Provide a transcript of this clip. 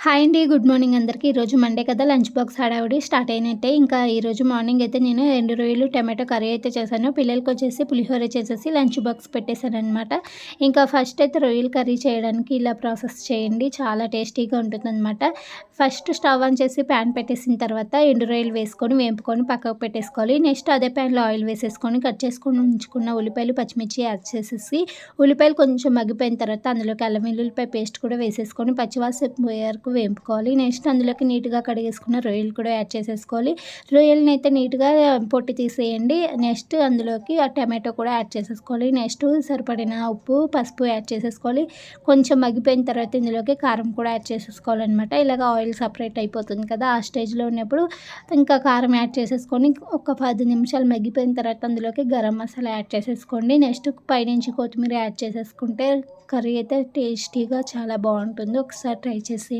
Hi అండి. Good morning అందరికీ. ఈరోజు మండే కదా! లంచ్ బాక్స్ హడావిడి స్టార్ట్ అయినట్టే. ఇంకా ఈరోజు మార్నింగ్ అయితే నేను ఎండు రొయ్యలు, టమాటో కర్రీ అయితే చేశాను. పిల్లలకొచ్చేసి పులిహోర చేసేసి లంచ్ బాక్స్ పెట్టేశాననమాట. ఇంకా ఫస్ట్ అయితే రొయ్యల కర్రీ చేయడానికి ఇలా ప్రాసెస్ చేయండి. చాలా టేస్టీగా ఉంటుందనమాట. ఫస్ట్ స్టవ్ ఆన్ చేసి ప్యాన్ పెట్టేసిన తర్వాత ఎండు రొయ్యలు వేసుకొని వేంపుకొని పక్కకు పెట్టేసుకోవాలి. నెక్స్ట్ అదే ప్యాన్‌లో ఆయిల్ వేసేసుకొని కట్ చేసుకొని ఉంచుకున్న ఉల్లిపాయలు, పచ్చిమిర్చి యాడ్ చేసేసి ఉల్లిపాయలు కొంచెం మగ్గిపోయిన తర్వాత అందులోకి అల్లం వెల్లుల్లిపాయ పేస్ట్ కూడా వేసేసుకొని పచ్చివాసన పోయే వరకు వేపుకోవాలి. నెక్స్ట్ అందులోకి నీట్‌గా కడిగేసుకున్న రొయ్యలు కూడా యాడ్ చేసేసుకోవాలి. రొయ్యలనైతే నీట్‌గా పొట్టు తీసేయండి. నెక్స్ట్ అందులోకి ఆ టమాటో కూడా యాడ్ చేసేసుకోవాలి. నెక్స్ట్ సరిపడిన ఉప్పు, పసుపు యాడ్ చేసేసుకోవాలి. కొంచెం మగ్గిపోయిన తర్వాత ఇందులోకి కారం కూడా యాడ్ చేసేసుకోవాలనమాట. ఇలాగ ఆయిల్ సపరేట్ అయిపోతుంది కదా! ఆ స్టేజ్‌లో ఉన్నప్పుడు ఇంకా కారం యాడ్ చేసేసుకొని ఒక 10 నిమిషాలు మగ్గిపోయిన తర్వాత అందులోకి గరం మసాలా యాడ్ చేసేసుకోండి. నెక్స్ట్ పైనుంచి కొత్తిమీర యాడ్ చేసేసుకుంటే కర్రీ అయితే టేస్టీగా చాలా బావుంటుంది. ఒకసారి ట్రై చేసి